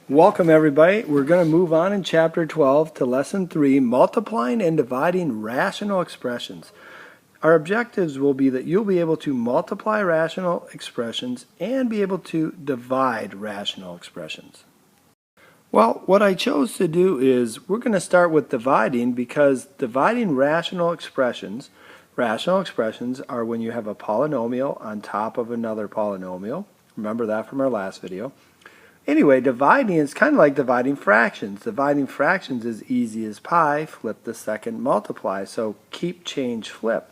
Welcome everybody. We're going to move on in Chapter 12 to Lesson 3, Multiplying and Dividing Rational Expressions. Our objectives will be that you'll be able to multiply rational expressions and be able to divide rational expressions. Well, what I chose to do is we're going to start with dividing because dividing rational expressions are when you have a polynomial on top of another polynomial. Remember that from our last video. Anyway, dividing is kind of like dividing fractions. Dividing fractions is easy as pie, flip the second, multiply. So keep, change, flip.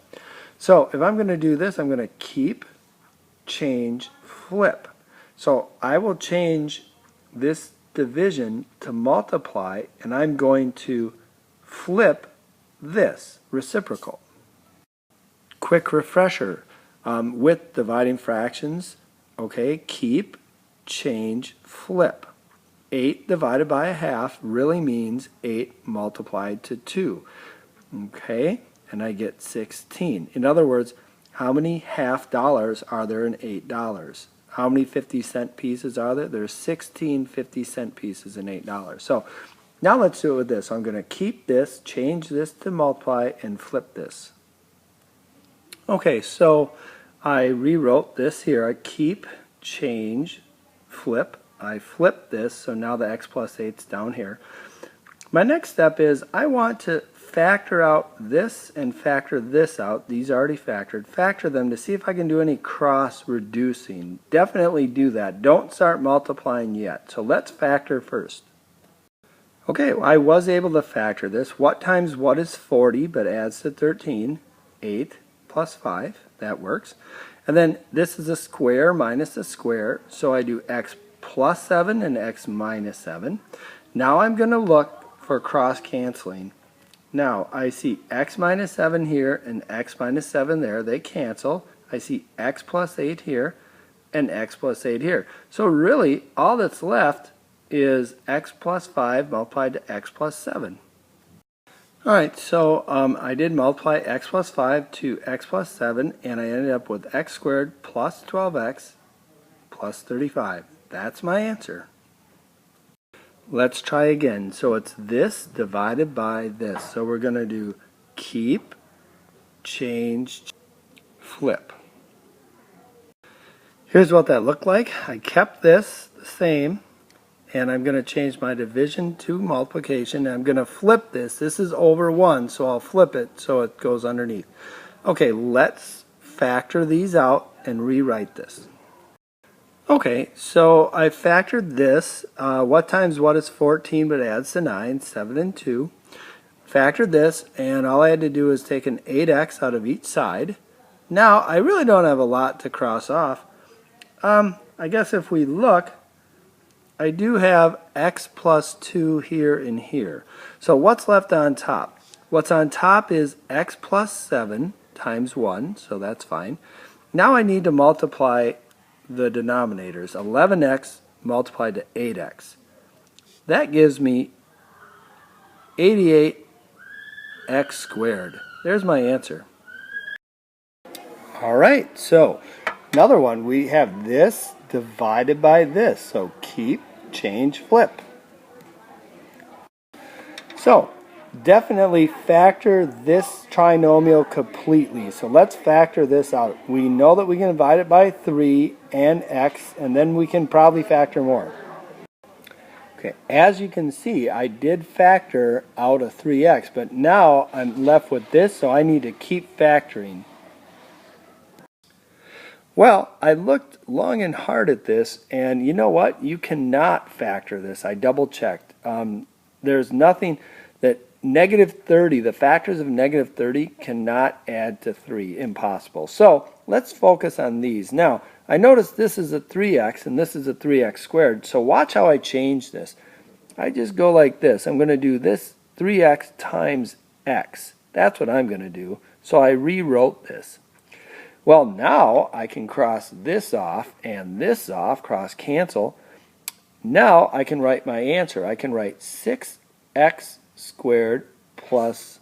So if I'm going to do this, I'm going to keep, change, flip. So I will change this division to multiply, and I'm going to flip this, reciprocal. Quick refresher with dividing fractions, okay, keep, change, flip. 8 divided by a half really means 8 multiplied to 2. Okay, and I get 16. In other words, how many half dollars are there in $8? How many 50-cent pieces are there? There's 16 50-cent pieces in $8. So now let's do it with this. I'm going to keep this, change this to multiply, and flip this. Okay, so I rewrote this here. I keep, change, flip. I flip this, so now the x plus 8 is down here. My next step is I want to factor out this and factor this out. These are already factored. Factor them to see if I can do any cross reducing. Definitely do that. Don't start multiplying yet. So let's factor first. Okay, I was able to factor this. What times what is 40 but adds to 13? 8 plus 5. That works. And then this is a square minus a square, so I do x plus 7 and x minus 7. Now I'm going to look for cross canceling. Now I see x minus 7 here and x minus 7 there. They cancel. I see x plus 8 here and x plus 8 here. So really all that's left is x plus 5 multiplied to x plus 7. Alright, so I did multiply x plus 5 to x plus 7, and I ended up with x squared plus 12x plus 35. That's my answer. Let's try again. So it's this divided by this. So we're going to do keep, change, flip. Here's what that looked like. I kept this the same. And I'm going to change my division to multiplication. And I'm going to flip this. This is over 1, so I'll flip it so it goes underneath. Okay, let's factor these out and rewrite this. Okay, so I factored this. What times what is 14 but adds to 9? 7 and 2. Factored this, and all I had to do is take an 8x out of each side. Now, I really don't have a lot to cross off. I guess if we look, I do have x plus 2 here and here. So what's left on top? What's on top is x plus 7 times 1, so that's fine. Now I need to multiply the denominators. 11x multiplied to 8x. That gives me 88x squared. There's my answer. Alright, so another one. We have this divided by this. So keep, change, flip. So definitely factor this trinomial completely. So let's factor this out. We know that we can divide it by 3 and x, and then we can probably factor more. Okay, as you can see, I did factor out a 3x, but now I'm left with this, so I need to keep factoring. Well, I looked long and hard at this, and you know what? You cannot factor this. I double-checked. There's nothing that negative 30, the factors of negative 30 cannot add to 3. Impossible. So let's focus on these. Now, I noticed this is a 3x, and this is a 3x squared. So watch how I change this. I just go like this. I'm going to do this 3x times x. That's what I'm going to do. So I rewrote this. Well, now I can cross this off and this off, cross cancel. Now I can write my answer. I can write 6x squared plus,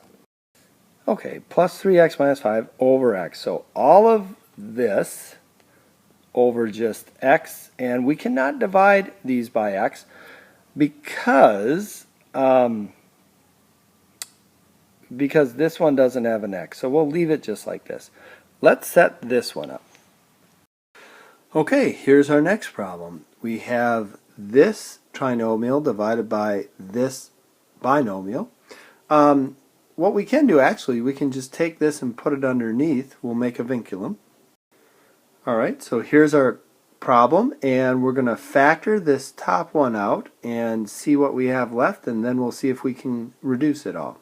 plus 3x minus 5 over x. So all of this over just x, and we cannot divide these by x. because this one doesn't have an x. So we'll leave it just like this. Let's set this one up. Okay, here's our next problem. We have this trinomial divided by this binomial. What we can do actually, we can just take this and put it underneath. We'll make a vinculum. Alright, so here's our problem, and we're going to factor this top one out and see what we have left, and then we'll see if we can reduce it all.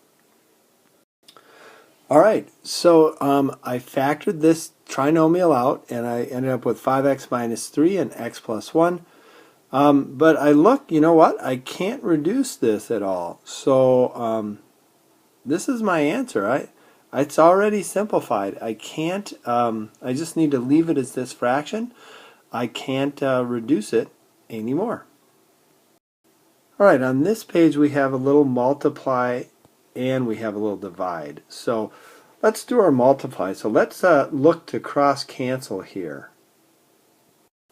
Alright, so I factored this trinomial out, and I ended up with 5x minus 3 and x plus 1. But I look, you know what? I can't reduce this at all. So this is my answer. It's already simplified. I can't, I just need to leave it as this fraction. I can't reduce it anymore. Alright, on this page we have a little multiply and we have a little divide. So let's do our multiply. So let's look to cross cancel here.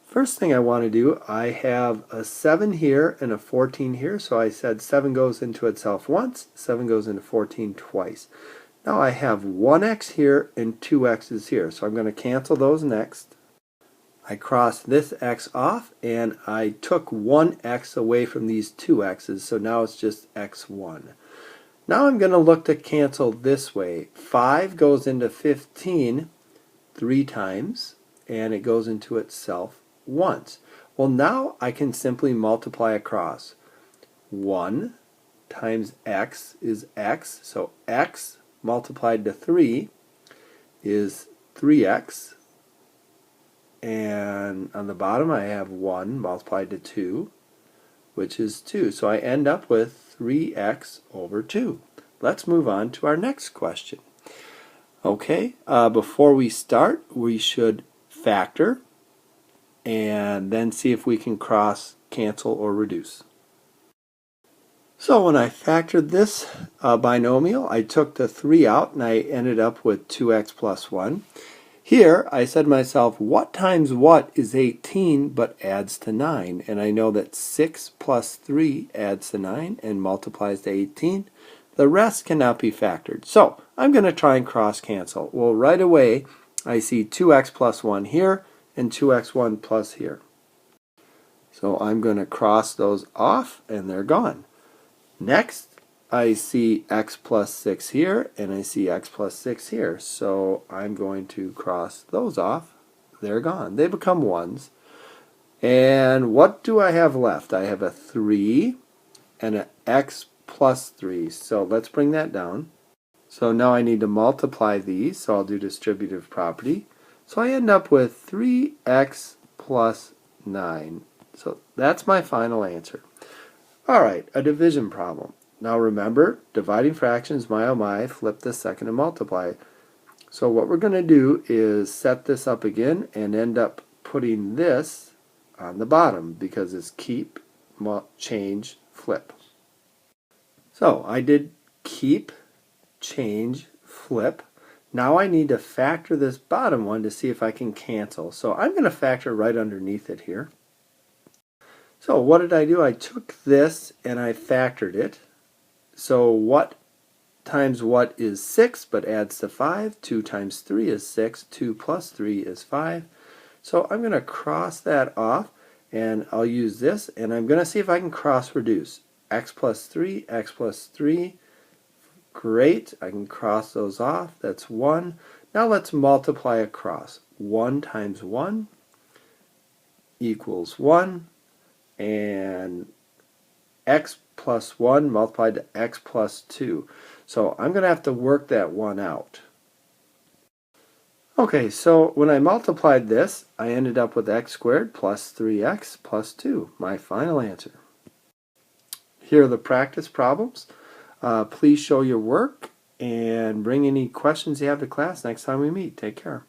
First thing I want to do, I have a 7 here and a 14 here. So I said 7 goes into itself once, 7 goes into 14 twice. Now I have 1x here and 2x's here. So I'm going to cancel those next. I crossed this x off and I took 1x away from these 2x's. So now it's just x1. Now I'm going to look to cancel this way. 5 goes into 15 3 times and it goes into itself once. Well, now I can simply multiply across. 1 times x is x, so x multiplied to 3 is 3x, and on the bottom I have 1 multiplied to 2, which is 2. So I end up with 3x over 2. Let's move on to our next question. Okay, before we start, we should factor and then see if we can cross cancel or reduce. So when I factored this binomial, I took the 3 out and I ended up with 2x plus 1. Here I said to myself, what times what is 18 but adds to 9? And I know that 6 plus 3 adds to 9 and multiplies to 18. The rest cannot be factored. So I'm going to try and cross cancel. Well, right away I see 2x plus 1 here and 2x1 plus here. So I'm going to cross those off and they're gone. Next I see x plus 6 here and I see x plus 6 here. So I'm going to cross those off. They're gone. They become 1s. And what do I have left? I have a 3 and an x plus 3. So let's bring that down. So now I need to multiply these. So I'll do distributive property. So I end up with 3x plus 9. So that's my final answer. Alright, a division problem. Now remember, dividing fractions, my oh my, flip the second and multiply. So what we're going to do is set this up again and end up putting this on the bottom because it's keep, change, flip. So I did keep, change, flip. Now I need to factor this bottom one to see if I can cancel. So I'm going to factor right underneath it here. So what did I do? I took this and I factored it. So what times what is 6 but adds to 5? 2 times 3 is 6. 2 plus 3 is 5. So I'm going to cross that off and I'll use this and I'm going to see if I can cross reduce. X plus 3, x plus 3. Great, I can cross those off. That's 1. Now let's multiply across. 1 times 1 equals 1. And x plus 1 multiplied to x plus 2. So I'm going to have to work that 1 out. Okay, so when I multiplied this, I ended up with x squared plus 3x plus 2, my final answer. Here are the practice problems. Please show your work and bring any questions you have to class next time we meet. Take care.